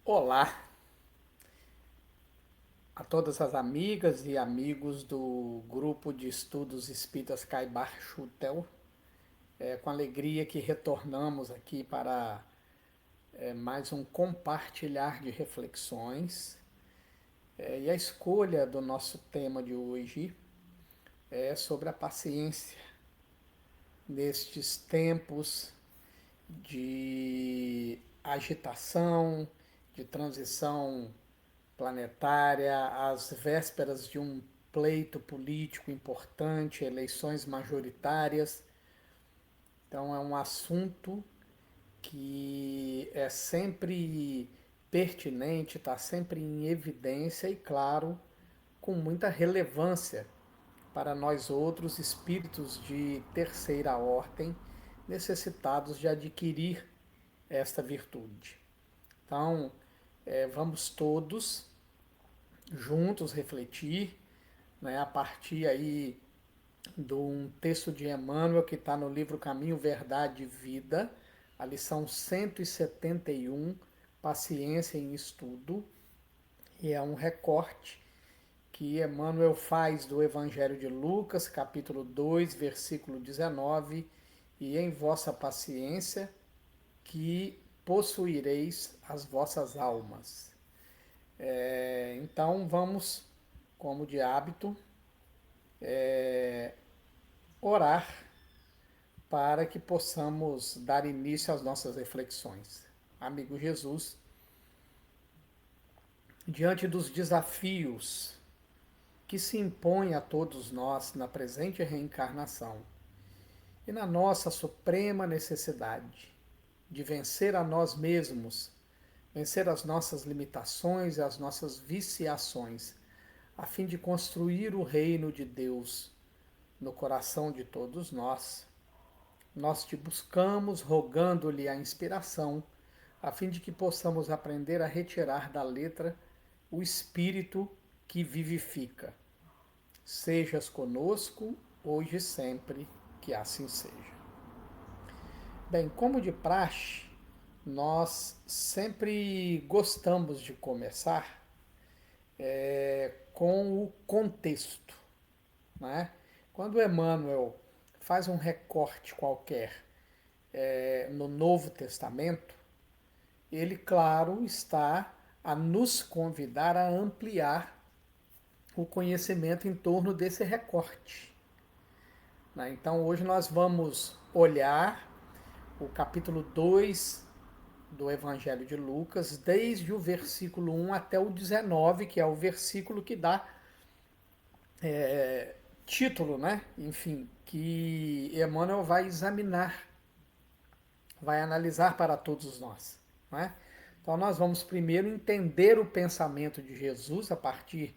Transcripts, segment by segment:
Olá a todas as amigas e amigos do grupo de estudos Espíritas Caibar Schutel. É com alegria que retornamos aqui para mais um compartilhar de reflexões. E a escolha do nosso tema de hoje é sobre a paciência nestes tempos de agitação, de transição planetária, às vésperas de um pleito político importante, eleições majoritárias. Então é um assunto que é sempre pertinente, está sempre em evidência e, claro, com muita relevância para nós outros espíritos de terceira ordem necessitados de adquirir esta virtude. Então, vamos todos juntos refletir, né, a partir aí de um texto de Emmanuel que está no livro Caminho, Verdade e Vida, a lição 171, Paciência em Estudo, e é um recorte que Emmanuel faz do Evangelho de Lucas, capítulo 2, versículo 19, e em vossa paciência que possuireis as vossas almas. Então vamos, como de hábito, orar para que possamos dar início às nossas reflexões. Amigo Jesus, diante dos desafios que se impõem a todos nós na presente reencarnação e na nossa suprema necessidade de vencer a nós mesmos, vencer as nossas limitações e as nossas viciações, a fim de construir o reino de Deus no coração de todos nós te buscamos rogando-lhe a inspiração, a fim de que possamos aprender a retirar da letra o espírito que vivifica. Sejas conosco, hoje e sempre, que assim seja. Bem, como de praxe, nós sempre gostamos de começar com o contexto, né? Quando Emmanuel faz um recorte qualquer no Novo Testamento, ele, claro, está a nos convidar a ampliar o conhecimento em torno desse recorte, né? Então, hoje nós vamos olhar o capítulo 2 do Evangelho de Lucas, desde o versículo 1 até o 19, que é o versículo que dá título, né? Enfim, que Emmanuel vai examinar, vai analisar para todos nós, né? Então nós vamos primeiro entender o pensamento de Jesus a partir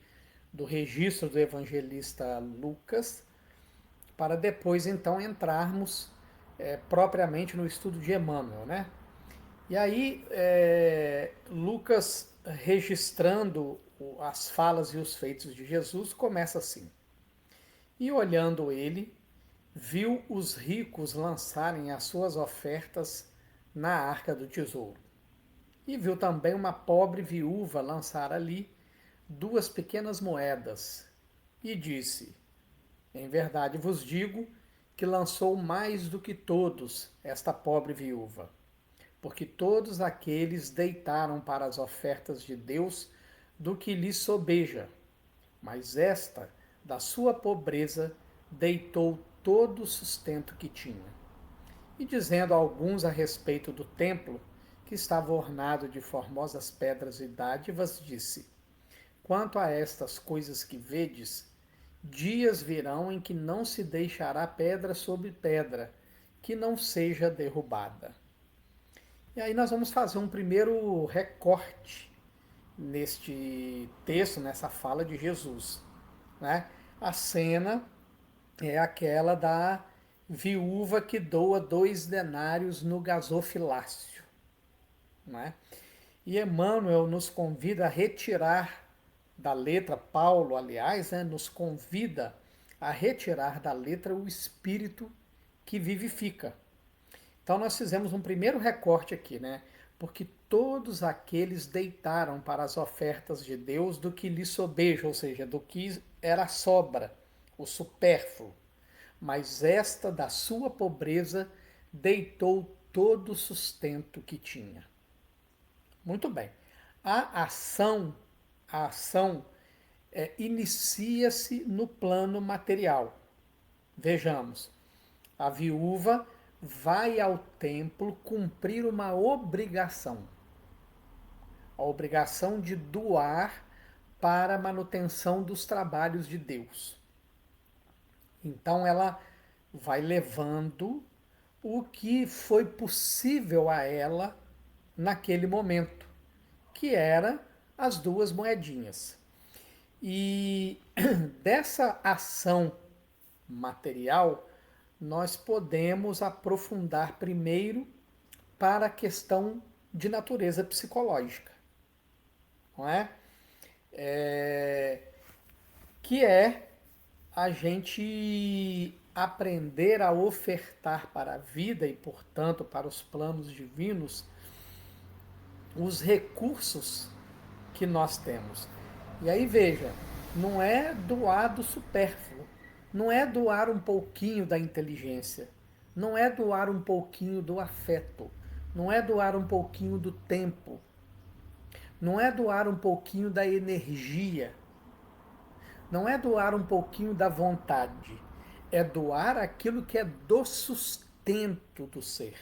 do registro do evangelista Lucas, para depois então entrarmos propriamente no estudo de Emmanuel, né? E aí Lucas, registrando as falas e os feitos de Jesus, começa assim: e olhando ele, viu os ricos lançarem as suas ofertas na arca do tesouro. E viu também uma pobre viúva lançar ali 2 pequenas moedas. E disse: em verdade vos digo que lançou mais do que todos esta pobre viúva, porque todos aqueles deitaram para as ofertas de Deus do que lhes sobeja, mas esta, da sua pobreza, deitou todo o sustento que tinha. E dizendo a alguns a respeito do templo, que estava ornado de formosas pedras e dádivas, disse: quanto a estas coisas que vedes, dias virão em que não se deixará pedra sobre pedra, que não seja derrubada. E aí nós vamos fazer um primeiro recorte neste texto, nessa fala de Jesus, né? A cena é aquela da viúva que doa 2 denários no gasofilácio, né? E Emmanuel nos convida a retirar da letra, Paulo, aliás, né, nos convida a retirar da letra o espírito que vivifica. Então nós fizemos um primeiro recorte aqui, né? porque todos aqueles deitaram para as ofertas de Deus do que lhe sobeja, ou seja, do que era sobra, o supérfluo. Mas esta da sua pobreza deitou todo o sustento que tinha. Muito bem. A ação inicia-se no plano material. Vejamos, a viúva vai ao templo cumprir uma obrigação. A obrigação de doar para a manutenção dos trabalhos de Deus. Então ela vai levando o que foi possível a ela naquele momento, que era as 2 moedinhas. E dessa ação material, nós podemos aprofundar primeiro para a questão de natureza psicológica, não é? Que é a gente aprender a ofertar para a vida e, portanto, para os planos divinos, os recursos que nós temos. E aí veja, não é doar do supérfluo, não é doar um pouquinho da inteligência, não é doar um pouquinho do afeto, não é doar um pouquinho do tempo, não é doar um pouquinho da energia, não é doar um pouquinho da vontade, é doar aquilo que é do sustento do ser.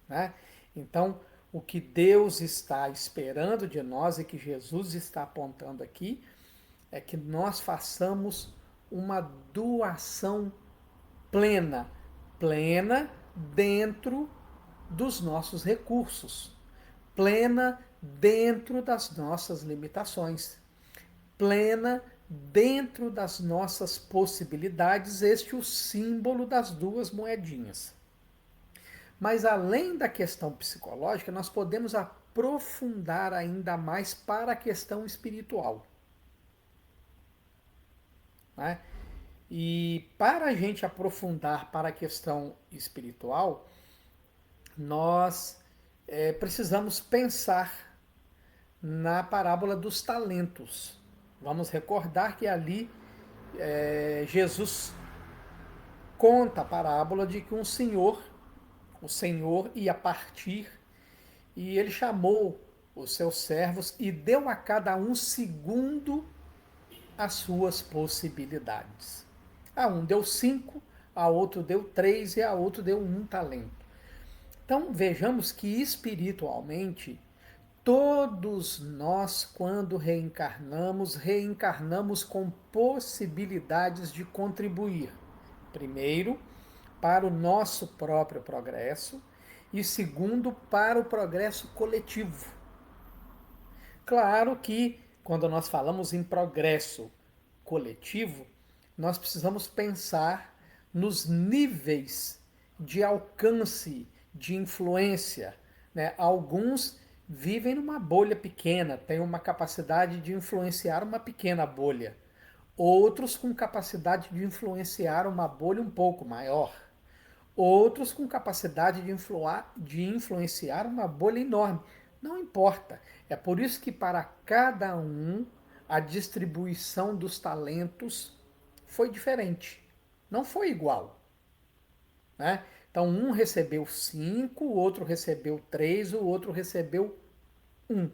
Né? Então, o que Deus está esperando de nós e que Jesus está apontando aqui é que nós façamos uma doação plena, plena dentro dos nossos recursos, plena dentro das nossas limitações, plena dentro das nossas possibilidades. Este é o símbolo das 2 moedinhas. Mas além da questão psicológica, nós podemos aprofundar ainda mais para a questão espiritual. Né? E para a gente aprofundar para a questão espiritual, nós precisamos pensar na parábola dos talentos. Vamos recordar que ali Jesus conta a parábola de que o Senhor ia partir e ele chamou os seus servos e deu a cada um segundo as suas possibilidades. A um deu 5, a outro deu 3 e a outro deu 1 talento. Então vejamos que espiritualmente todos nós, quando reencarnamos, reencarnamos com possibilidades de contribuir. Primeiro, para o nosso próprio progresso e segundo, para o progresso coletivo. Claro que quando nós falamos em progresso coletivo, nós precisamos pensar nos níveis de alcance, de influência. Né? Alguns vivem numa bolha pequena, têm uma capacidade de influenciar uma pequena bolha. Outros com capacidade de influenciar uma bolha um pouco maior. Outros com capacidade de influenciar uma bolha enorme. Não importa. É por isso que para cada um a distribuição dos talentos foi diferente. Não foi igual. Né? Então um recebeu 5, o outro recebeu 3, o outro recebeu 1.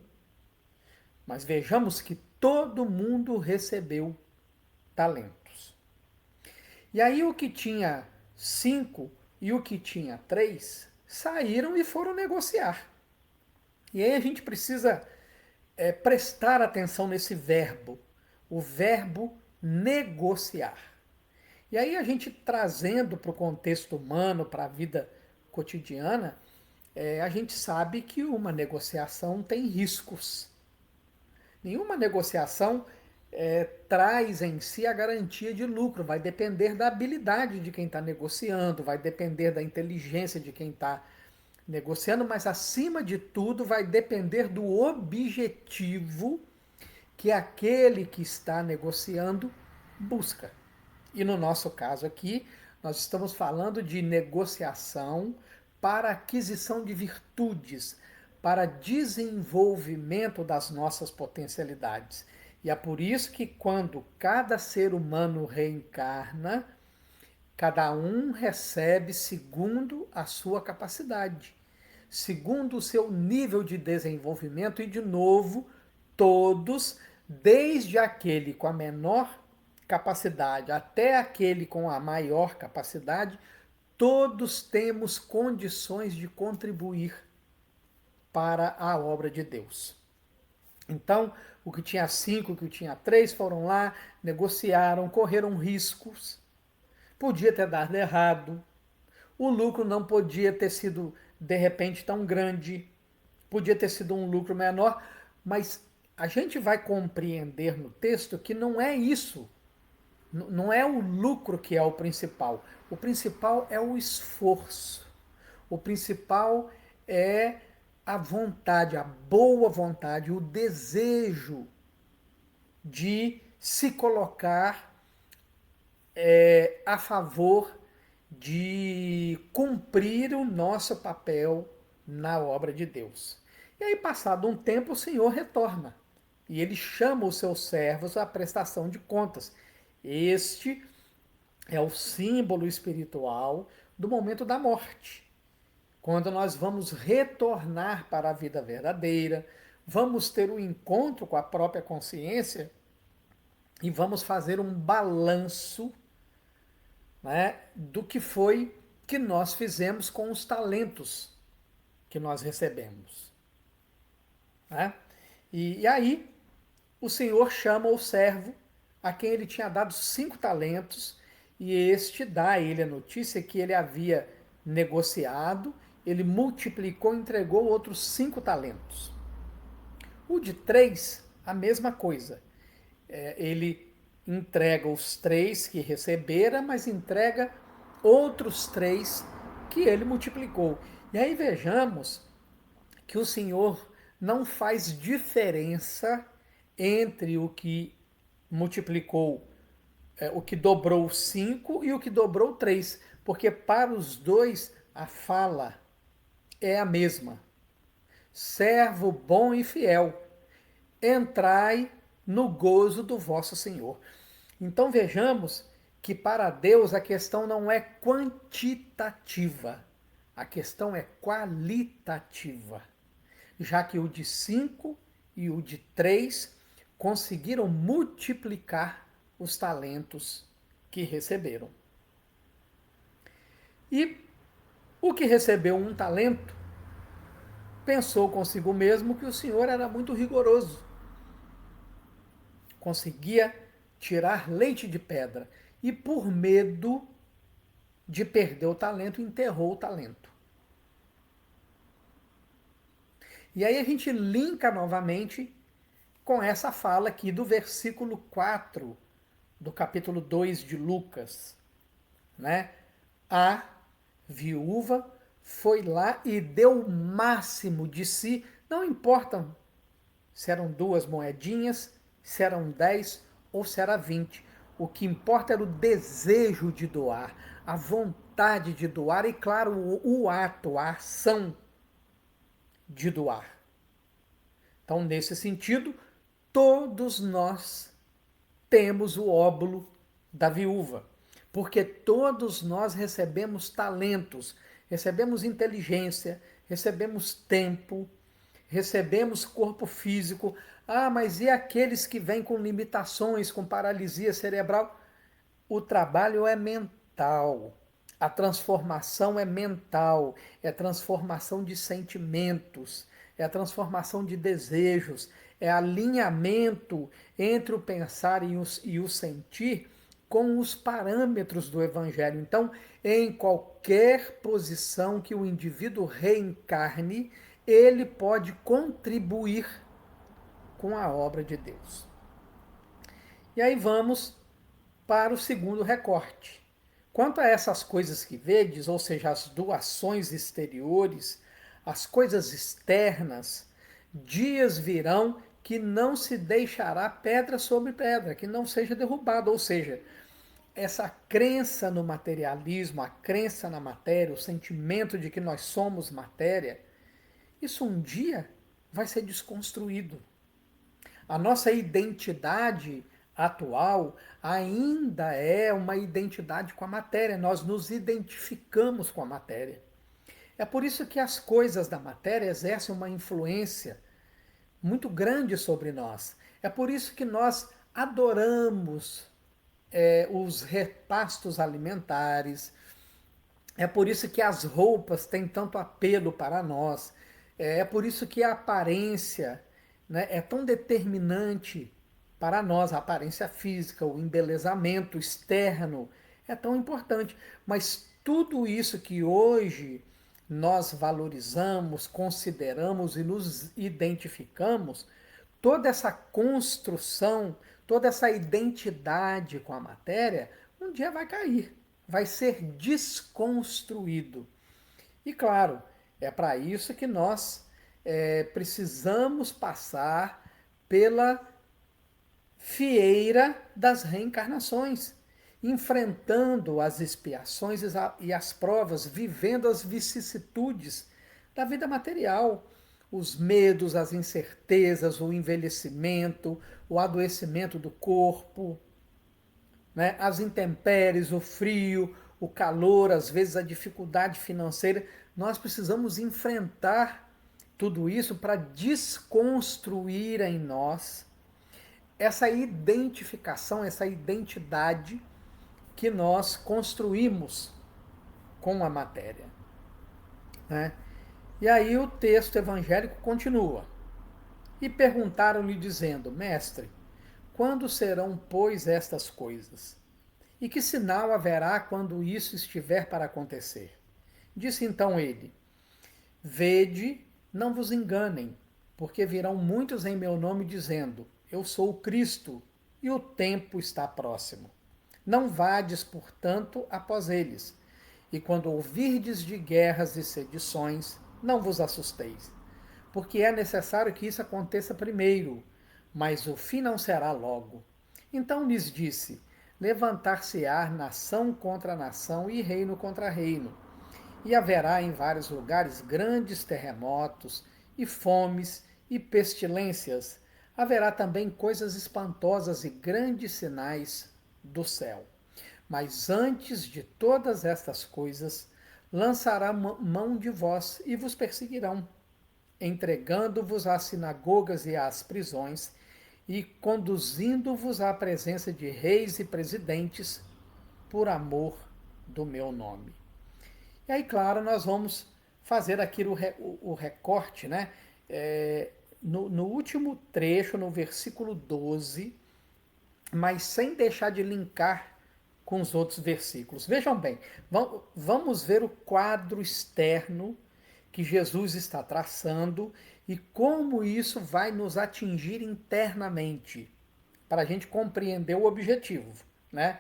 Mas vejamos que todo mundo recebeu talentos. E aí o que tinha 5 e o que tinha 3 saíram e foram negociar. E aí a gente precisa prestar atenção nesse verbo, o verbo negociar. E aí a gente trazendo para o contexto humano, para a vida cotidiana, a gente sabe que uma negociação tem riscos. Nenhuma negociação traz em si a garantia de lucro, vai depender da habilidade de quem está negociando, vai depender da inteligência de quem está negociando, mas acima de tudo vai depender do objetivo que aquele que está negociando busca. E no nosso caso aqui, nós estamos falando de negociação para aquisição de virtudes, para desenvolvimento das nossas potencialidades. E é por isso que quando cada ser humano reencarna, cada um recebe segundo a sua capacidade, segundo o seu nível de desenvolvimento, e de novo, todos, desde aquele com a menor capacidade até aquele com a maior capacidade, todos temos condições de contribuir para a obra de Deus. Então, o que tinha 5, o que tinha 3 foram lá, negociaram, correram riscos. Podia ter dado errado. O lucro não podia ter sido, de repente, tão grande. Podia ter sido um lucro menor. Mas a gente vai compreender no texto que não é isso. Não é o lucro que é o principal. O principal é o esforço. O principal é a vontade, a boa vontade, o desejo de se colocar a favor de cumprir o nosso papel na obra de Deus. E aí, passado um tempo, o Senhor retorna e ele chama os seus servos à prestação de contas. Este é o símbolo espiritual do momento da morte, quando nós vamos retornar para a vida verdadeira, vamos ter um encontro com a própria consciência e vamos fazer um balanço, né, do que foi que nós fizemos com os talentos que nós recebemos. Né? E aí o Senhor chama o servo a quem ele tinha dado 5 talentos, e este dá a ele a notícia que ele havia negociado, ele multiplicou e entregou outros 5 talentos. O de 3, a mesma coisa. Ele entrega os 3 que recebera, mas entrega outros 3 que ele multiplicou. E aí vejamos que o Senhor não faz diferença entre o que multiplicou, o que dobrou 5 e o que dobrou 3, porque para os dois a fala é a mesma. Servo bom e fiel, entrai no gozo do vosso Senhor. Então vejamos que para Deus a questão não é quantitativa, a questão é qualitativa, já que o de 5 e o de 3 conseguiram multiplicar os talentos que receberam. E o que recebeu um talento pensou consigo mesmo que o Senhor era muito rigoroso, conseguia tirar leite de pedra, e por medo de perder o talento, enterrou o talento. E aí a gente linka novamente com essa fala aqui do versículo 4 do capítulo 2 de Lucas, né? A viúva foi lá e deu o máximo de si, não importa se eram 2 moedinhas, se eram 10 ou se era 20. O que importa era o desejo de doar, a vontade de doar e, claro, o ato, a ação de doar. Então, nesse sentido, todos nós temos o óbolo da viúva, porque todos nós recebemos talentos, recebemos inteligência, recebemos tempo, recebemos corpo físico. Ah, mas e aqueles que vêm com limitações, com paralisia cerebral? O trabalho é mental. A transformação é mental, é transformação de sentimentos, é a transformação de desejos, é alinhamento entre o pensar e o sentir com os parâmetros do Evangelho. Então, em qualquer posição que o indivíduo reencarne, ele pode contribuir com a obra de Deus. E aí vamos para o segundo recorte. Quanto a essas coisas que vedes, ou seja, as doações exteriores, as coisas externas, dias virão que não se deixará pedra sobre pedra, que não seja derrubado, ou seja, essa crença no materialismo, a crença na matéria, o sentimento de que nós somos matéria, isso um dia vai ser desconstruído. A nossa identidade atual ainda é uma identidade com a matéria, nós nos identificamos com a matéria. É por isso que as coisas da matéria exercem uma influência muito grande sobre nós. É por isso que nós adoramos os repastos alimentares. É por isso que as roupas têm tanto apelo para nós. É por isso que a aparência, né, é tão determinante para nós. A aparência física, o embelezamento externo é tão importante. Mas tudo isso que hoje nós valorizamos, consideramos e nos identificamos, toda essa construção, toda essa identidade com a matéria, um dia vai cair, vai ser desconstruído. E claro, é para isso que nós precisamos passar pela fieira das reencarnações, enfrentando as expiações e as provas, vivendo as vicissitudes da vida material, os medos, as incertezas, o envelhecimento, o adoecimento do corpo, né? As intempéries, o frio, o calor, às vezes a dificuldade financeira. Nós precisamos enfrentar tudo isso para desconstruir em nós essa identificação, essa identidade que nós construímos com a matéria, né? E aí o texto evangélico continua. E perguntaram-lhe dizendo: Mestre, quando serão, pois, estas coisas? E que sinal haverá quando isso estiver para acontecer? Disse então ele: Vede, não vos enganem, porque virão muitos em meu nome dizendo: Eu sou o Cristo, e o tempo está próximo. Não vades, portanto, após eles. E quando ouvirdes de guerras e sedições, não vos assusteis, porque é necessário que isso aconteça primeiro, mas o fim não será logo. Então lhes disse: Levantar-se-á nação contra nação e reino contra reino, e haverá em vários lugares grandes terremotos, e fomes, e pestilências. Haverá também coisas espantosas e grandes sinais do céu. Mas antes de todas estas coisas, lançará mão de vós e vos perseguirão, entregando-vos às sinagogas e às prisões, e conduzindo-vos à presença de reis e presidentes, por amor do meu nome. E aí, claro, nós vamos fazer aqui o recorte, né? No último trecho, no versículo 12, mas sem deixar de linkar com os outros versículos. Vejam bem, vamos ver o quadro externo que Jesus está traçando e como isso vai nos atingir internamente, para a gente compreender o objetivo, né?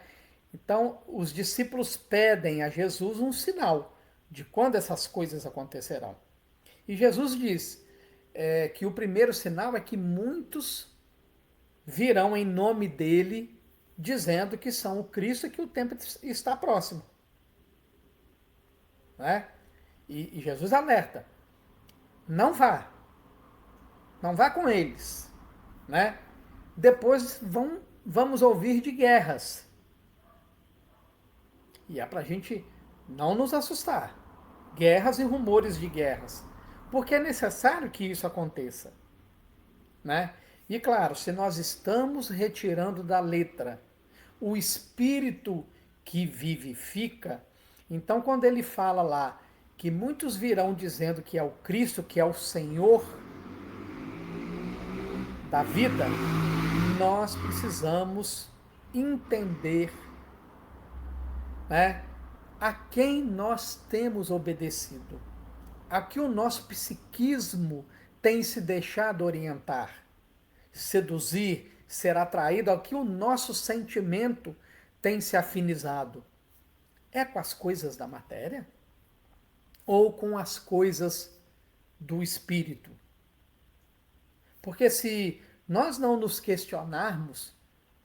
Então, os discípulos pedem a Jesus um sinal de quando essas coisas acontecerão. E Jesus diz que o primeiro sinal é que muitos virão em nome dele, dizendo que são o Cristo e que o tempo está próximo. Né? E Jesus alerta: não vá, não vá com eles. Né? Depois vamos ouvir de guerras. E é para a gente não nos assustar. Guerras e rumores de guerras. Porque é necessário que isso aconteça. Né? E claro, se nós estamos retirando da letra o espírito que vivifica, então quando ele fala lá que muitos virão dizendo que é o Cristo, que é o Senhor da vida, nós precisamos entender, né, a quem nós temos obedecido, a que o nosso psiquismo tem se deixado orientar, seduzir, ser atraído, ao que o nosso sentimento tem se afinizado. É com as coisas da matéria ou com as coisas do espírito? Porque se nós não nos questionarmos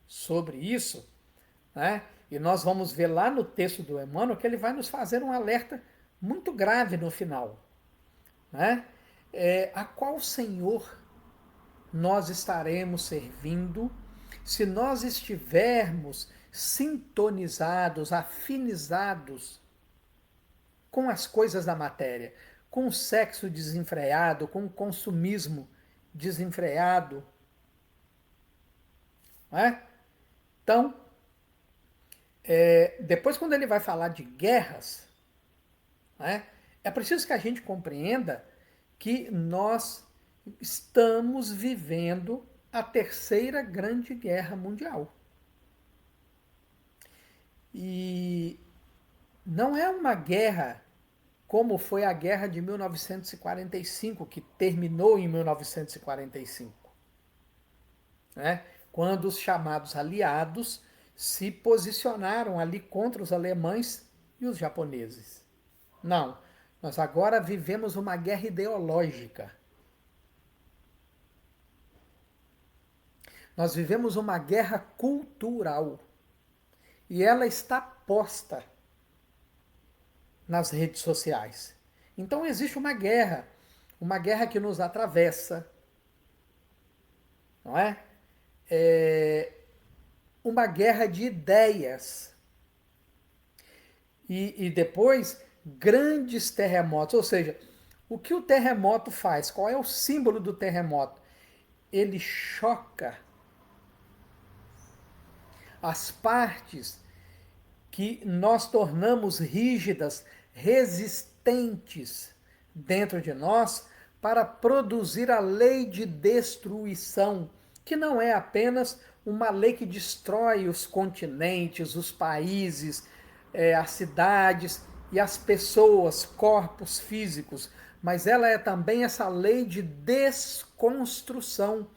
sobre isso, né, E nós vamos ver lá no texto do Emmanuel que ele vai nos fazer um alerta muito grave no final, né? A qual Senhor nós estaremos servindo se nós estivermos sintonizados, afinizados com as coisas da matéria, com o sexo desenfreado, com o consumismo desenfreado, não é? Então, depois quando ele vai falar de guerras, né, é preciso que a gente compreenda que nós estamos vivendo a terceira grande guerra mundial. E não é uma guerra como foi a guerra de 1945, que terminou em 1945, né? Quando os chamados aliados se posicionaram ali contra os alemães e os japoneses. Não, nós agora vivemos uma guerra ideológica. Nós vivemos uma guerra cultural. E ela está posta nas redes sociais. Então existe uma guerra que nos atravessa, não é? Uma guerra de ideias. E depois, grandes terremotos. Ou seja, o que o terremoto faz? Qual é o símbolo do terremoto? Ele choca as partes que nós tornamos rígidas, resistentes dentro de nós para produzir a lei de destruição, que não é apenas uma lei que destrói os continentes, os países, as cidades e as pessoas, corpos físicos, mas ela é também essa lei de desconstrução,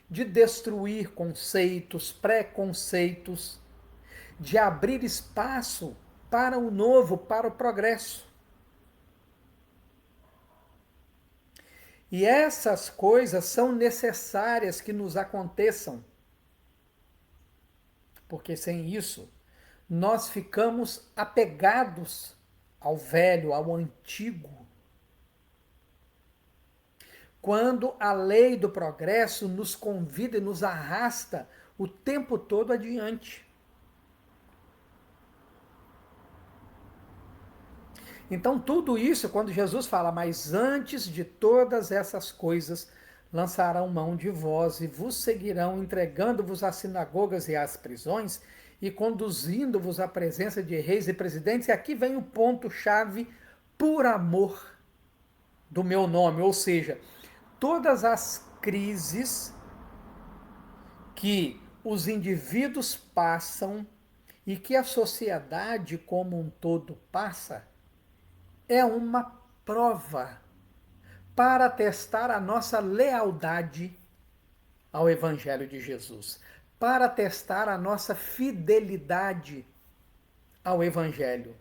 de destruir conceitos, preconceitos, de abrir espaço para o novo, para o progresso. E essas coisas são necessárias que nos aconteçam, porque sem isso nós ficamos apegados ao velho, ao antigo. Quando a lei do progresso nos convida e nos arrasta o tempo todo adiante. Então, tudo isso, quando Jesus fala, mas antes de todas essas coisas, lançarão mão de vós e vos seguirão, entregando-vos às sinagogas e às prisões e conduzindo-vos à presença de reis e presidentes. E aqui vem o ponto-chave, por amor do meu nome. Ou seja, todas as crises que os indivíduos passam e que a sociedade como um todo passa, é uma prova para testar a nossa lealdade ao Evangelho de Jesus, para testar a nossa fidelidade ao Evangelho,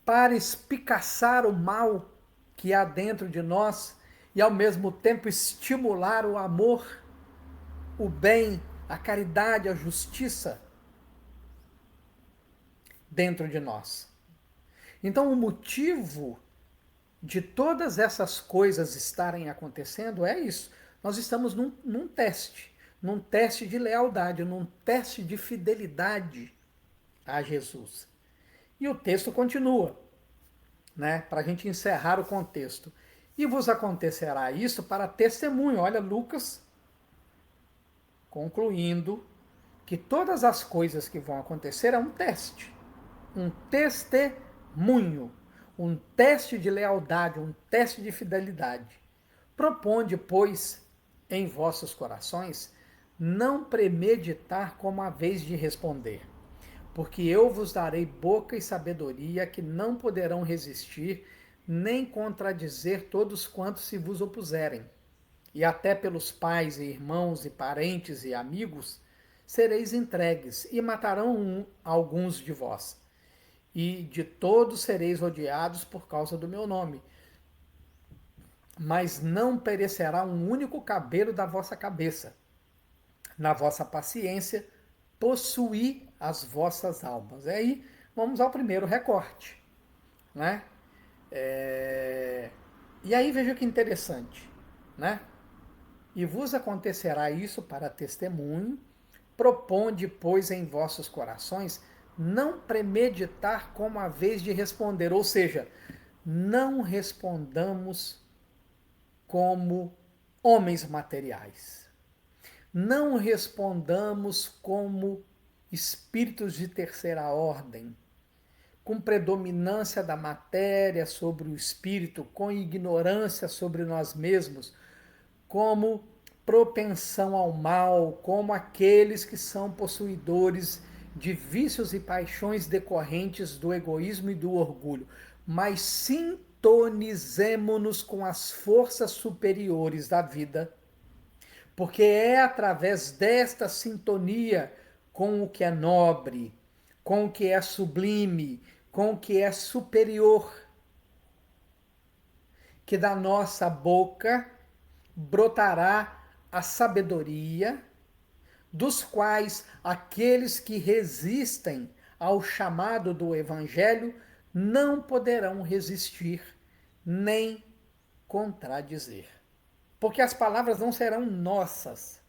para espicaçar o mal que há dentro de nós e, ao mesmo tempo, estimular o amor, o bem, a caridade, a justiça dentro de nós. Então, o motivo de todas essas coisas estarem acontecendo é isso. Nós estamos num teste de lealdade, num teste de fidelidade a Jesus. E o texto continua, né, para a gente encerrar o contexto. E vos acontecerá isso para testemunho. Olha, Lucas concluindo que todas as coisas que vão acontecer é um teste, um testemunho, um teste de lealdade, um teste de fidelidade. Proponde, pois, em vossos corações, não premeditar como a vez de responder, porque eu vos darei boca e sabedoria que não poderão resistir, nem contradizer todos quantos se vos opuserem. E até pelos pais e irmãos e parentes e amigos sereis entregues, e matarão alguns de vós. E de todos sereis odiados por causa do meu nome. Mas não perecerá um único cabelo da vossa cabeça. Na vossa paciência, possuí as vossas almas. Aí vamos ao primeiro recorte, né? E aí veja que interessante, né? E vos acontecerá isso para testemunho, proponde, pois, em vossos corações, não premeditar como a vez de responder, ou seja, não respondamos como homens materiais. Não respondamos como espíritos de terceira ordem, com predominância da matéria sobre o espírito, com ignorância sobre nós mesmos, como propensão ao mal, como aqueles que são possuidores de vícios e paixões decorrentes do egoísmo e do orgulho, mas sintonizemo-nos com as forças superiores da vida, porque é através desta sintonia com o que é nobre, com o que é sublime, com o que é superior, que da nossa boca brotará a sabedoria, dos quais aqueles que resistem ao chamado do Evangelho não poderão resistir nem contradizer. Porque as palavras não serão nossas.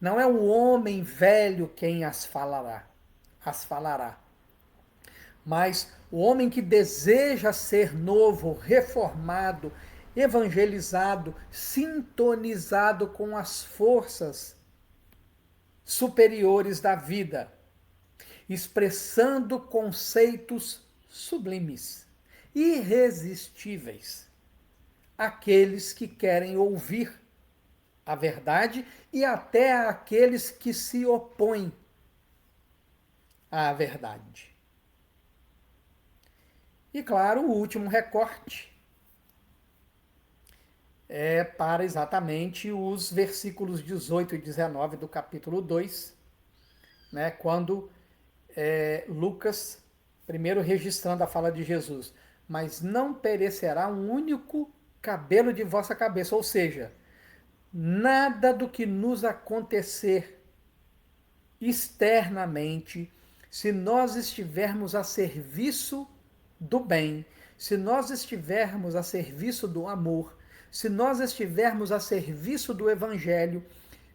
Não é o homem velho quem as falará, mas o homem que deseja ser novo, reformado, evangelizado, sintonizado com as forças superiores da vida, expressando conceitos sublimes, irresistíveis, aqueles que querem ouvir a verdade e até aqueles que se opõem à verdade. E claro, o último recorte é para exatamente os versículos 18 e 19 do capítulo 2, né, quando Lucas, primeiro registrando a fala de Jesus, mas não perecerá um único cabelo de vossa cabeça, ou seja, nada do que nos acontecer externamente, se nós estivermos a serviço do bem, se nós estivermos a serviço do amor, se nós estivermos a serviço do Evangelho,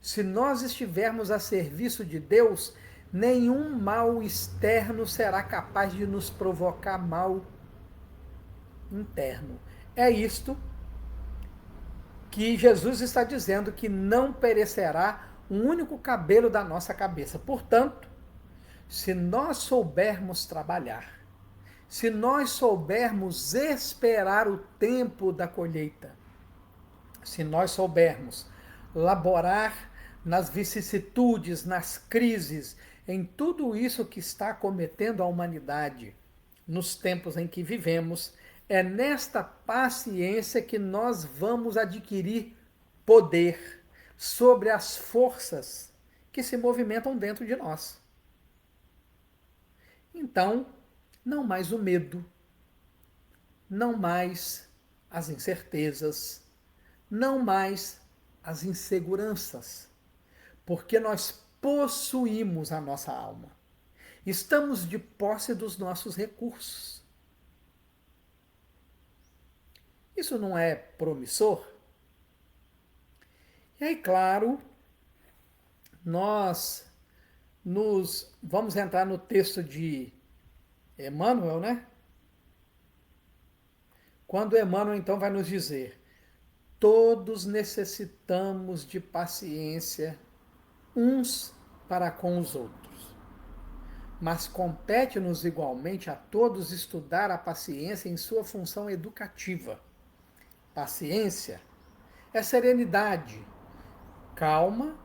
se nós estivermos a serviço de Deus, nenhum mal externo será capaz de nos provocar mal interno. É isto que Jesus está dizendo, que não perecerá um único cabelo da nossa cabeça. Portanto, se nós soubermos trabalhar, se nós soubermos esperar o tempo da colheita, se nós soubermos laborar nas vicissitudes, nas crises, em tudo isso que está acometendo a humanidade nos tempos em que vivemos, é nesta paciência que nós vamos adquirir poder sobre as forças que se movimentam dentro de nós. Então, não mais o medo, não mais as incertezas, não mais as inseguranças, porque nós possuímos a nossa alma. Estamos de posse dos nossos recursos. Isso não é promissor? E aí, claro, nós vamos entrar no texto de Emmanuel, né? Quando Emmanuel então vai nos dizer: todos necessitamos de paciência uns para com os outros, mas compete-nos igualmente a todos estudar a paciência em sua função educativa. Paciência é serenidade, calma,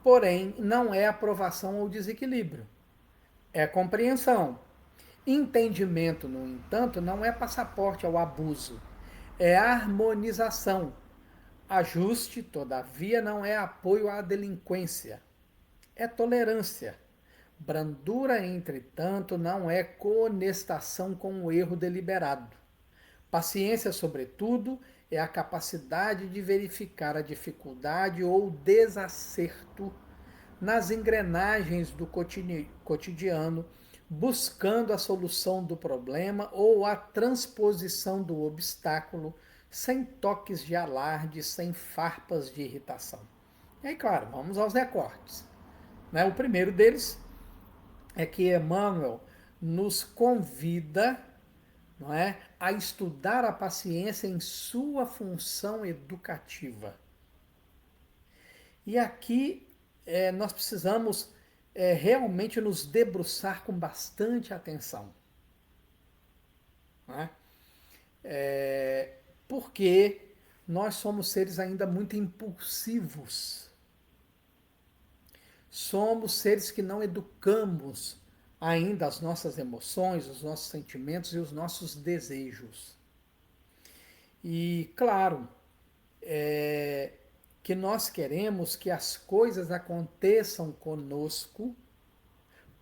porém não é aprovação ou desequilíbrio. É compreensão. Entendimento, no entanto, não é passaporte ao abuso. É harmonização. Ajuste, todavia, não é apoio à delinquência. É tolerância. Brandura, entretanto, não é conestação com o erro deliberado. Paciência, sobretudo, é a capacidade de verificar a dificuldade ou desacerto nas engrenagens do cotidiano, buscando a solução do problema ou a transposição do obstáculo, sem toques de alarde, sem farpas de irritação. E aí, claro, vamos aos recortes. Né? O primeiro deles é que Emmanuel nos convida, não é, a estudar a paciência em sua função educativa. E aqui nós precisamos realmente nos debruçar com bastante atenção. Não é? Porque nós somos seres ainda muito impulsivos. Somos seres que não educamos ainda as nossas emoções, os nossos sentimentos e os nossos desejos. E, claro, que nós queremos que as coisas aconteçam conosco,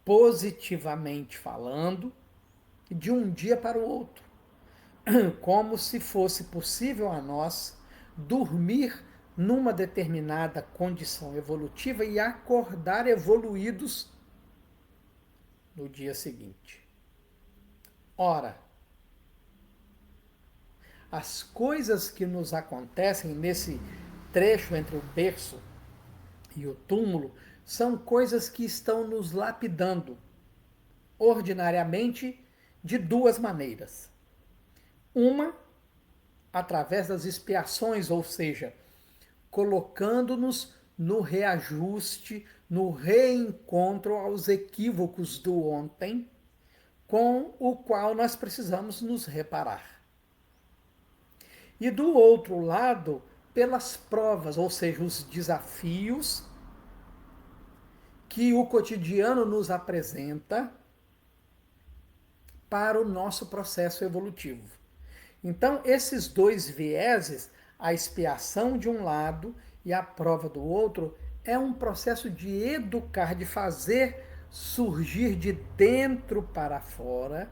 positivamente falando, de um dia para o outro, como se fosse possível a nós dormir numa determinada condição evolutiva e acordar evoluídos no dia seguinte. Ora, as coisas que nos acontecem nesse trecho entre o berço e o túmulo são coisas que estão nos lapidando, ordinariamente, de duas maneiras. Uma, através das expiações, ou seja, colocando-nos no reajuste, no reencontro aos equívocos do ontem, com o qual nós precisamos nos reparar. E do outro lado, pelas provas, ou seja, os desafios que o cotidiano nos apresenta para o nosso processo evolutivo. Então, esses dois vieses, a expiação de um lado e a prova do outro, é um processo de educar, de fazer surgir de dentro para fora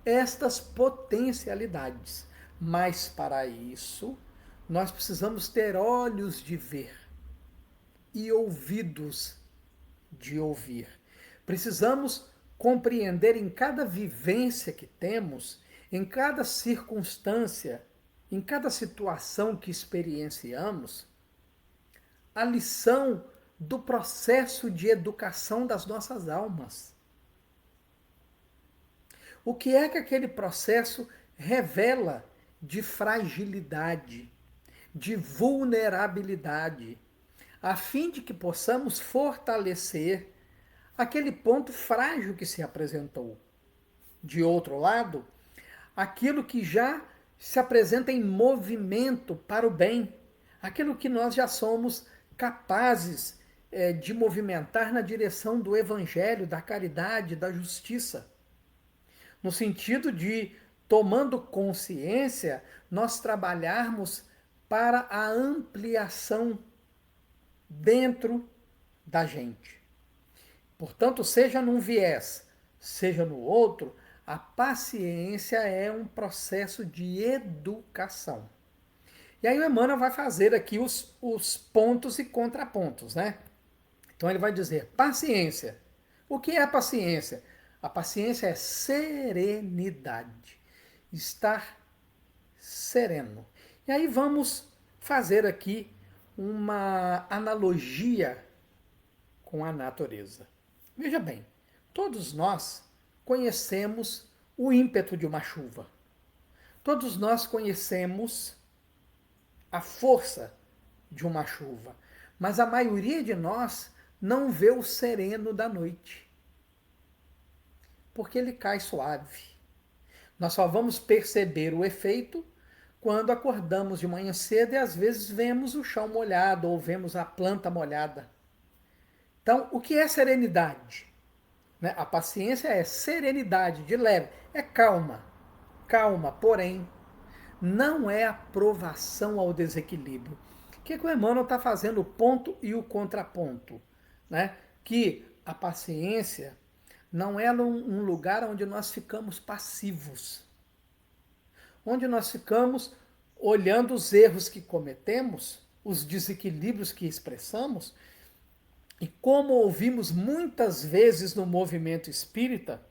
estas potencialidades. Mas para isso, nós precisamos ter olhos de ver e ouvidos de ouvir. Precisamos compreender em cada vivência que temos, em cada circunstância, em cada situação que experienciamos, a lição do processo de educação das nossas almas. O que é que aquele processo revela de fragilidade, de vulnerabilidade, a fim de que possamos fortalecer aquele ponto frágil que se apresentou. De outro lado, aquilo que já se apresenta em movimento para o bem, aquilo que nós já somos capazes de movimentar na direção do evangelho, da caridade, da justiça. No sentido de, tomando consciência, nós trabalharmos para a ampliação dentro da gente. Portanto, seja num viés, seja no outro, a paciência é um processo de educação. E aí o Emmanuel vai fazer aqui os pontos e contrapontos, né? Então ele vai dizer, paciência. O que é a paciência? A paciência é serenidade. Estar sereno. E aí vamos fazer aqui uma analogia com a natureza. Veja bem, todos nós conhecemos o ímpeto de uma chuva. Todos nós conhecemos a força de uma chuva, mas a maioria de nós não vê o sereno da noite, porque ele cai suave. Nós só vamos perceber o efeito quando acordamos de manhã cedo e às vezes vemos o chão molhado ou vemos a planta molhada. Então, o que é serenidade? A paciência é serenidade, de leve, é calma. Calma, porém, não é aprovação ao desequilíbrio. O que o Emmanuel está fazendo o ponto e o contraponto? Né? Que a paciência não é um lugar onde nós ficamos passivos, onde nós ficamos olhando os erros que cometemos, os desequilíbrios que expressamos, E como ouvimos muitas vezes no movimento espírita,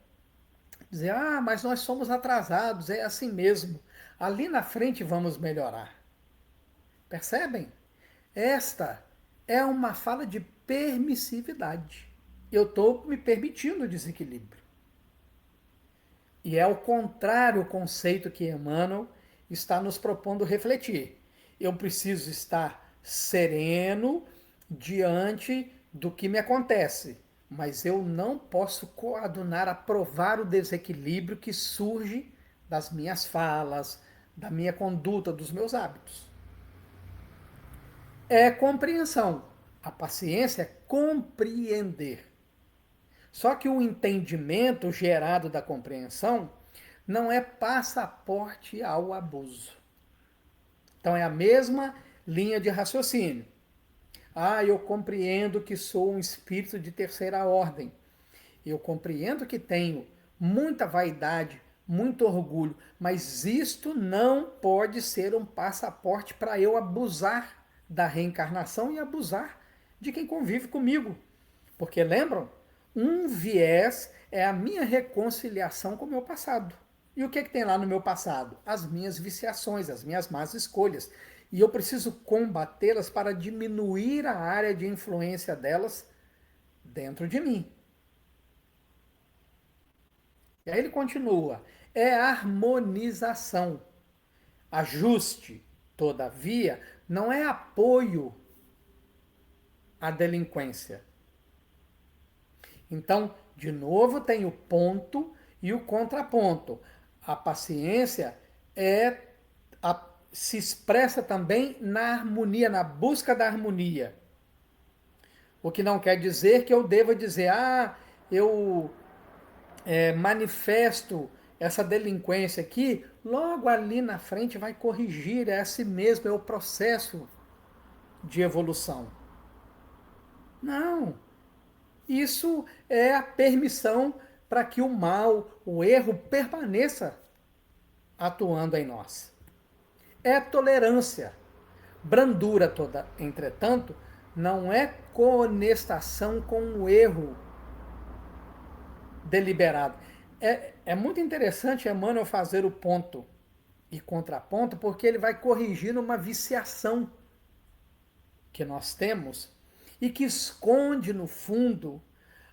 dizer, mas nós somos atrasados, é assim mesmo. Ali na frente vamos melhorar. Percebem? Esta é uma fala de permissividade. Eu estou me permitindo o desequilíbrio. E é o contrário o conceito que Emmanuel está nos propondo refletir. Eu preciso estar sereno diante do que me acontece, mas eu não posso coadunar, aprovar o desequilíbrio que surge das minhas falas, da minha conduta, dos meus hábitos. É compreensão. A paciência é compreender. Só que o entendimento gerado da compreensão não é passaporte ao abuso. Então é a mesma linha de raciocínio. Eu compreendo que sou um espírito de terceira ordem. Eu compreendo que tenho muita vaidade, muito orgulho, mas isto não pode ser um passaporte para eu abusar da reencarnação e abusar de quem convive comigo. Porque lembram? Um viés é a minha reconciliação com o meu passado. E o que, que tem lá no meu passado? As minhas viciações, as minhas más escolhas. E eu preciso combatê-las para diminuir a área de influência delas dentro de mim. E aí ele continua: é harmonização. Ajuste, todavia, não é apoio à delinquência. Então, de novo, tem o ponto e o contraponto. A paciência se expressa também na harmonia, na busca da harmonia. O que não quer dizer que eu deva dizer, eu manifesto essa delinquência aqui, logo ali na frente vai corrigir, é assim mesmo, é o processo de evolução. Não. Isso é a permissão para que o mal, o erro, permaneça atuando em nós. É tolerância. Brandura toda, entretanto, não é conestação com o erro deliberado. É muito interessante Emmanuel fazer o ponto e contraponto, porque ele vai corrigir uma viciação que nós temos e que esconde no fundo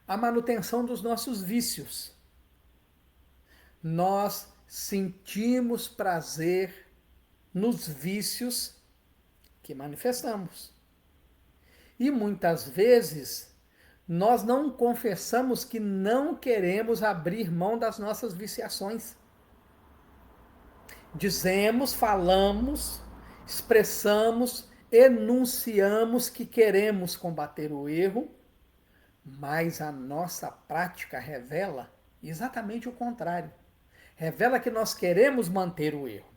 a manutenção dos nossos vícios. Nós sentimos prazer nos vícios que manifestamos. E muitas vezes nós não confessamos que não queremos abrir mão das nossas viciações. Dizemos, falamos, expressamos, enunciamos que queremos combater o erro, mas a nossa prática revela exatamente o contrário. Revela que nós queremos manter o erro.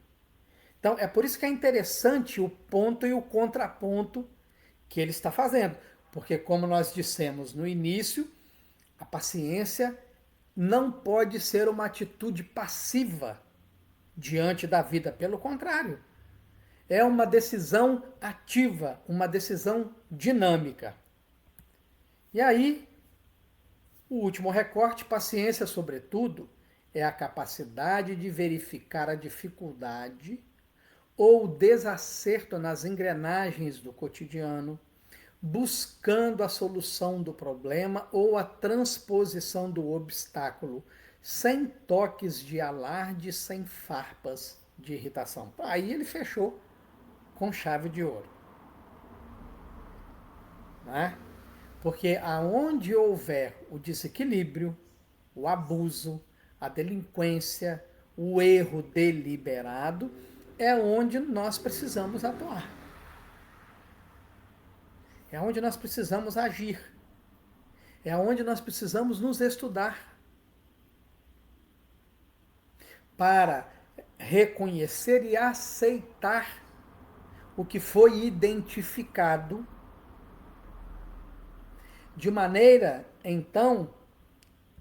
Então, é por isso que é interessante o ponto e o contraponto que ele está fazendo. Porque, como nós dissemos no início, a paciência não pode ser uma atitude passiva diante da vida. Pelo contrário, é uma decisão ativa, uma decisão dinâmica. E aí, o último recorte, paciência, sobretudo, é a capacidade de verificar a dificuldade ou desacerto nas engrenagens do cotidiano, buscando a solução do problema ou a transposição do obstáculo, sem toques de alarde, sem farpas de irritação. Aí ele fechou com chave de ouro. Né? Porque aonde houver o desequilíbrio, o abuso, a delinquência, o erro deliberado, é onde nós precisamos atuar. É onde nós precisamos agir. É onde nós precisamos nos estudar. Para reconhecer e aceitar o que foi identificado, de maneira, então,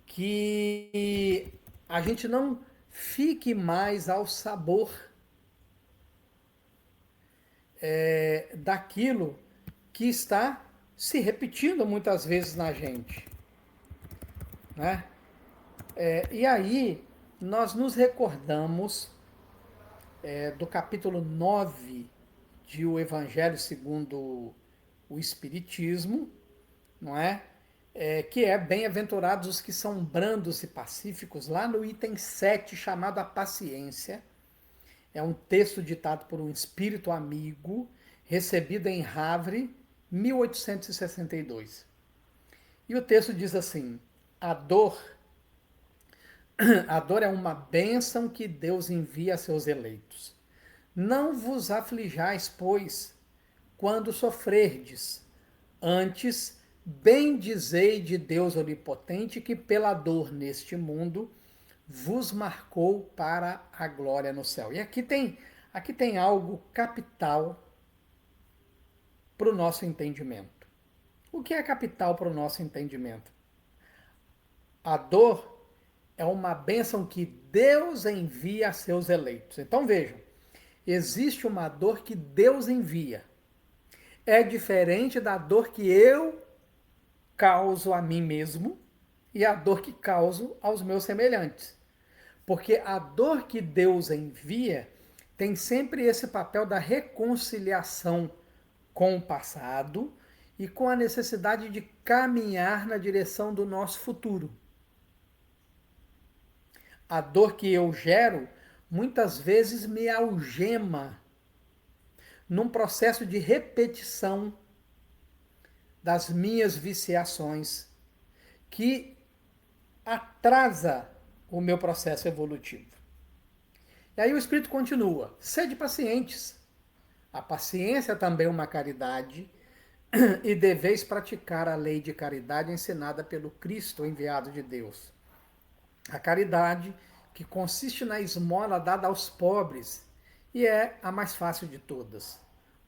que a gente não fique mais ao sabor daquilo que está se repetindo muitas vezes na gente, né? E aí nós nos recordamos do capítulo 9 de O Evangelho segundo o Espiritismo, não é? Que é bem-aventurados os que são brandos e pacíficos, lá no item 7, chamado a paciência. É um texto ditado por um espírito amigo, recebido em Havre, 1862. E o texto diz assim: a dor, a dor é uma bênção que Deus envia a seus eleitos. Não vos aflijais, pois, quando sofrerdes. Antes, bendizei de Deus onipotente que pela dor neste mundo vos marcou para a glória no céu. E aqui tem algo capital para o nosso entendimento. O que é capital para o nosso entendimento? A dor é uma bênção que Deus envia a seus eleitos. Então vejam, existe uma dor que Deus envia. É diferente da dor que eu causo a mim mesmo e a dor que causo aos meus semelhantes. Porque a dor que Deus envia tem sempre esse papel da reconciliação com o passado e com a necessidade de caminhar na direção do nosso futuro. A dor que eu gero muitas vezes me algema num processo de repetição das minhas viciações que atrasa o meu processo evolutivo. E aí o Espírito continua: sede pacientes. A paciência também é uma caridade e deveis praticar a lei de caridade ensinada pelo Cristo enviado de Deus. A caridade que consiste na esmola dada aos pobres e é a mais fácil de todas.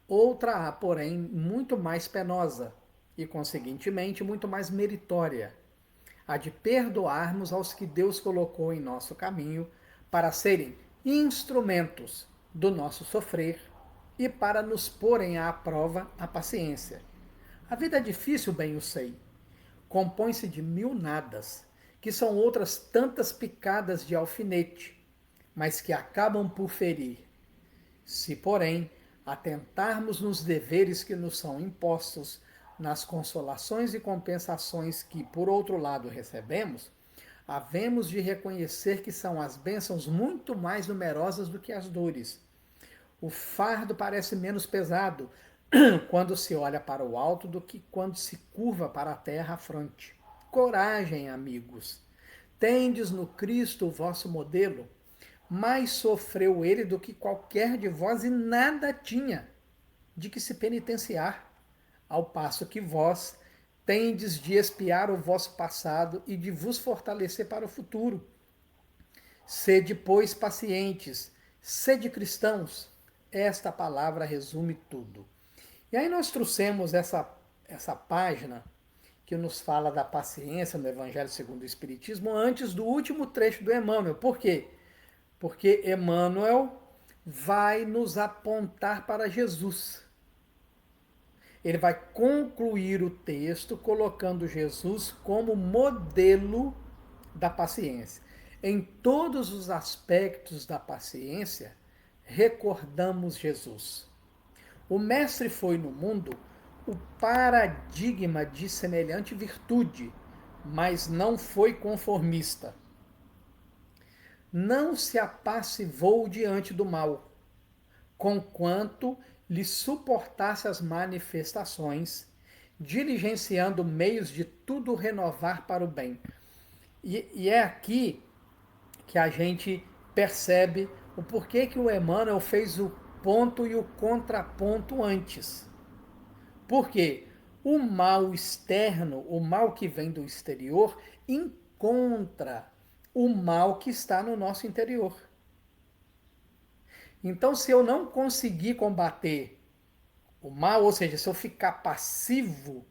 Outra há, porém, muito mais penosa e, conseguintemente, muito mais meritória, a de perdoarmos aos que Deus colocou em nosso caminho para serem instrumentos do nosso sofrer e para nos porem à prova a paciência. A vida é difícil, bem o sei. Compõe-se de mil nadas, que são outras tantas picadas de alfinete, mas que acabam por ferir. Se, porém, atentarmos nos deveres que nos são impostos, nas consolações e compensações que, por outro lado, recebemos, havemos de reconhecer que são as bênçãos muito mais numerosas do que as dores. O fardo parece menos pesado quando se olha para o alto do que quando se curva para a terra à fronte. Coragem, amigos. Tendes no Cristo o vosso modelo. Mais sofreu ele do que qualquer de vós e nada tinha de que se penitenciar, ao passo que vós tendes de expiar o vosso passado e de vos fortalecer para o futuro. Sede, pois, pacientes, sede cristãos. Esta palavra resume tudo. E aí nós trouxemos essa página que nos fala da paciência no Evangelho segundo o Espiritismo antes do último trecho do Emmanuel. Por quê? Porque Emmanuel vai nos apontar para Jesus. Ele vai concluir o texto colocando Jesus como modelo da paciência. Em todos os aspectos da paciência, recordamos Jesus. O Mestre foi no mundo o paradigma de semelhante virtude, mas não foi conformista. Não se apassivou diante do mal, conquanto lhe suportasse as manifestações, diligenciando meios de tudo renovar para o bem. E é aqui que a gente percebe o porquê que o Emmanuel fez o ponto e o contraponto antes. Por quê? O mal externo, o mal que vem do exterior, encontra o mal que está no nosso interior. Então, se eu não conseguir combater o mal, ou seja, se eu ficar passivo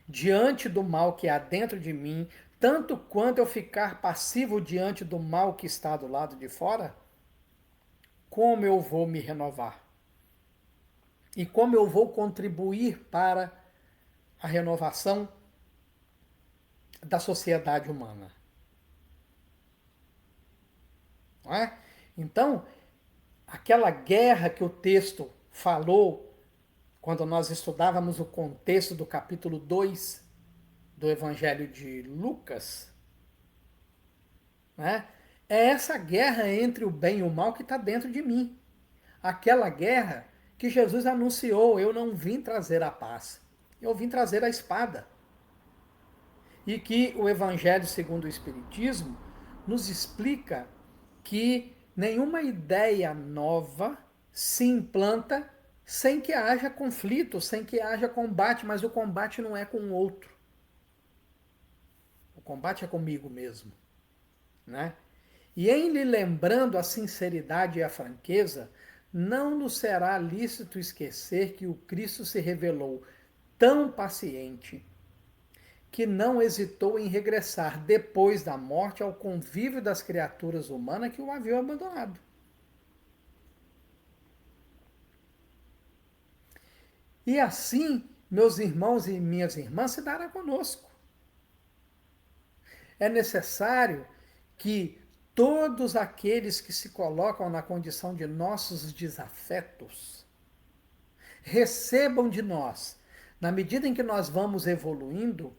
diante do mal que há dentro de mim, tanto quanto eu ficar passivo diante do mal que está do lado de fora, como eu vou me renovar? E como eu vou contribuir para a renovação da sociedade humana. Não é? Então, aquela guerra que o texto falou, quando nós estudávamos o contexto do capítulo 2 do Evangelho de Lucas, né? É essa guerra entre o bem e o mal que está dentro de mim. Aquela guerra que Jesus anunciou: eu não vim trazer a paz, eu vim trazer a espada. E que o Evangelho segundo o Espiritismo nos explica que nenhuma ideia nova se implanta sem que haja conflito, sem que haja combate, mas o combate não é com o outro. O combate é comigo mesmo, né? E em lhe lembrando a sinceridade e a franqueza, não nos será lícito esquecer que o Cristo se revelou tão paciente que não hesitou em regressar depois da morte ao convívio das criaturas humanas que o haviam abandonado. E assim, meus irmãos e minhas irmãs se dará conosco. É necessário que todos aqueles que se colocam na condição de nossos desafetos recebam de nós, na medida em que nós vamos evoluindo,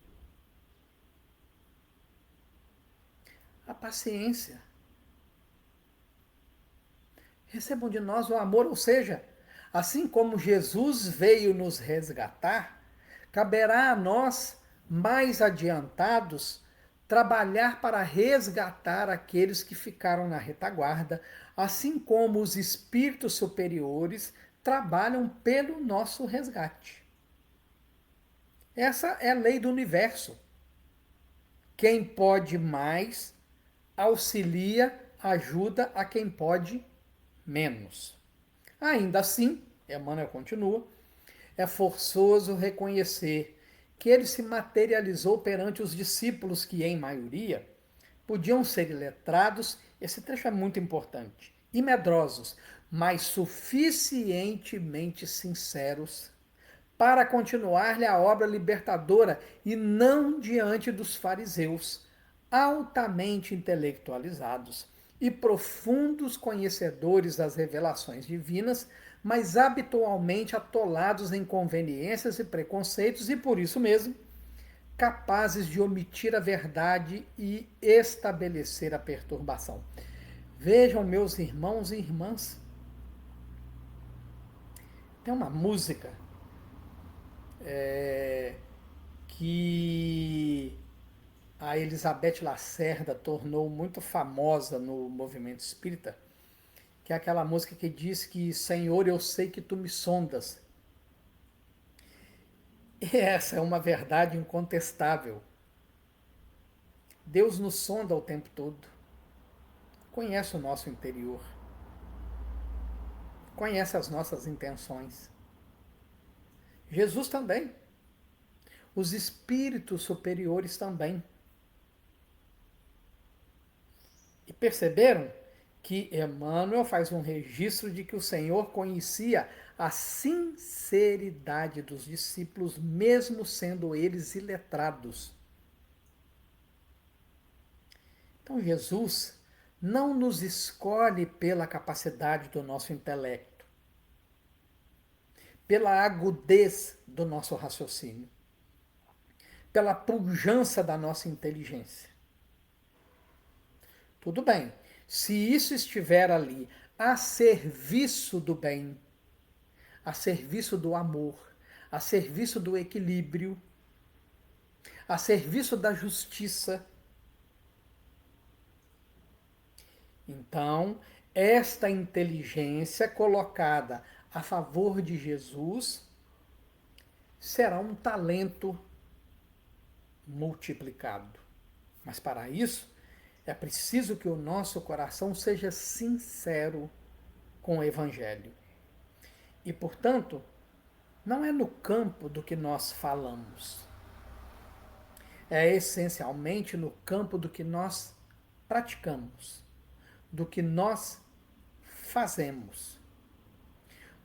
a paciência. Recebam de nós o amor, ou seja, assim como Jesus veio nos resgatar, caberá a nós, mais adiantados, trabalhar para resgatar aqueles que ficaram na retaguarda, assim como os espíritos superiores trabalham pelo nosso resgate. Essa é a lei do universo. Quem pode mais auxilia, ajuda a quem pode menos. Ainda assim, Emmanuel continua, é forçoso reconhecer que ele se materializou perante os discípulos que, em maioria, podiam ser iletrados, esse trecho é muito importante, e medrosos, mas suficientemente sinceros para continuar-lhe a obra libertadora e não diante dos fariseus, altamente intelectualizados e profundos conhecedores das revelações divinas, mas habitualmente atolados em conveniências e preconceitos e, por isso mesmo, capazes de omitir a verdade e estabelecer a perturbação. Vejam, meus irmãos e irmãs, tem uma música que a Elizabeth Lacerda tornou muito famosa no movimento espírita, que é aquela música que diz que Senhor, eu sei que tu me sondas. E essa é uma verdade incontestável. Deus nos sonda o tempo todo, conhece o nosso interior, conhece as nossas intenções. Jesus também, os espíritos superiores também. E perceberam que Emmanuel faz um registro de que o Senhor conhecia a sinceridade dos discípulos, mesmo sendo eles iletrados. Então, Jesus não nos escolhe pela capacidade do nosso intelecto, pela agudez do nosso raciocínio, pela pujança da nossa inteligência. Tudo bem, se isso estiver ali a serviço do bem, a serviço do amor, a serviço do equilíbrio, a serviço da justiça, então esta inteligência colocada a favor de Jesus será um talento multiplicado. Mas para isso, é preciso que o nosso coração seja sincero com o Evangelho. E, portanto, não é no campo do que nós falamos. É essencialmente no campo do que nós praticamos, do que nós fazemos,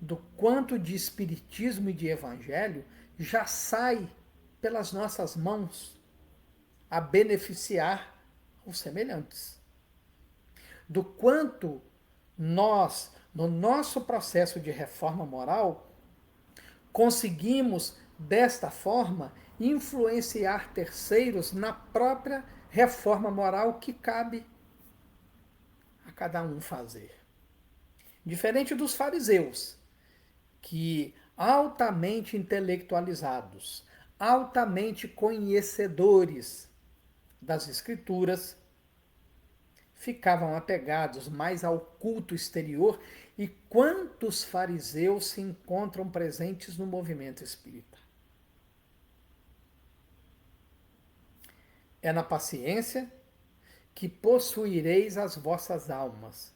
do quanto de espiritismo e de evangelho já sai pelas nossas mãos a beneficiar os semelhantes. Do quanto nós, no nosso processo de reforma moral, conseguimos, desta forma, influenciar terceiros na própria reforma moral que cabe a cada um fazer. Diferente dos fariseus, que altamente intelectualizados, altamente conhecedores das Escrituras, ficavam apegados mais ao culto exterior, e quantos fariseus se encontram presentes no movimento espírita? É na paciência que possuireis as vossas almas,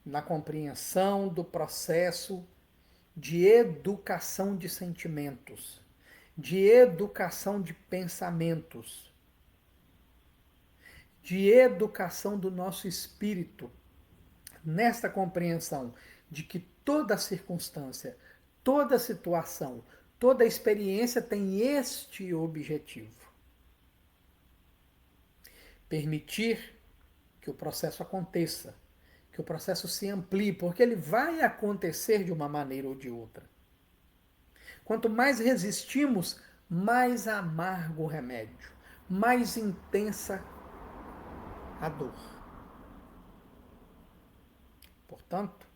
na compreensão do processo de educação de sentimentos, de educação de pensamentos, de educação do nosso espírito, nesta compreensão de que toda circunstância, toda situação, toda experiência tem este objetivo: permitir que o processo aconteça, que o processo se amplie, porque ele vai acontecer de uma maneira ou de outra. Quanto mais resistimos, mais amargo o remédio, mais intensa a dor. Portanto,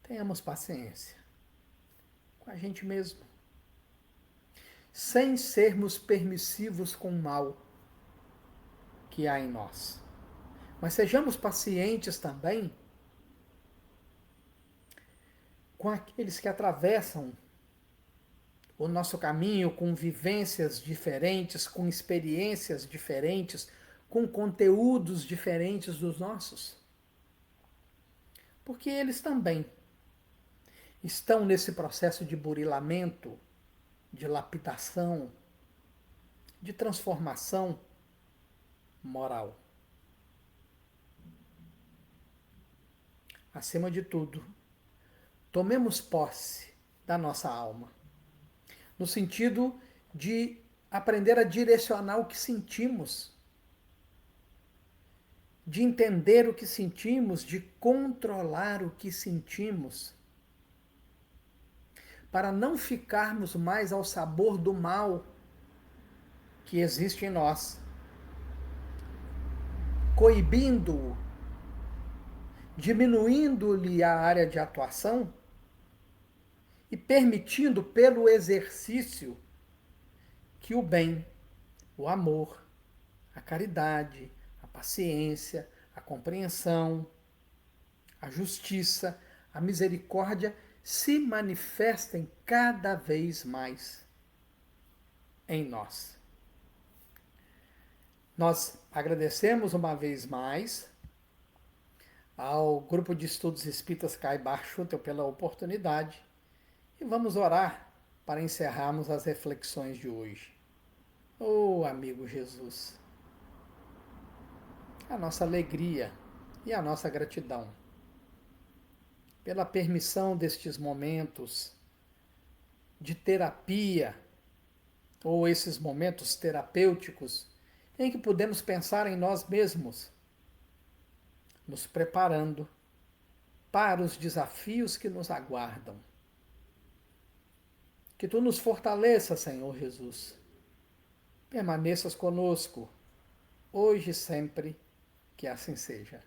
tenhamos paciência com a gente mesmo, sem sermos permissivos com o mal que há em nós. Mas sejamos pacientes também com aqueles que atravessam o nosso caminho com vivências diferentes, com experiências diferentes, com conteúdos diferentes dos nossos. Porque eles também estão nesse processo de burilamento, de lapidação, de transformação moral. Acima de tudo, tomemos posse da nossa alma, no sentido de aprender a direcionar o que sentimos, de entender o que sentimos, de controlar o que sentimos, para não ficarmos mais ao sabor do mal que existe em nós, coibindo-o, diminuindo-lhe a área de atuação e permitindo, pelo exercício, que o bem, o amor, a caridade, a paciência, a compreensão, a justiça, a misericórdia se manifestem cada vez mais em nós. Nós agradecemos uma vez mais ao Grupo de Estudos Espíritas Caibar Schutel pela oportunidade e vamos orar para encerrarmos as reflexões de hoje. Oh, amigo Jesus, a nossa alegria e a nossa gratidão pela permissão destes momentos de terapia, ou esses momentos terapêuticos, em que podemos pensar em nós mesmos, nos preparando para os desafios que nos aguardam. Que tu nos fortaleça, Senhor Jesus. Permaneças conosco, hoje e sempre, que assim seja.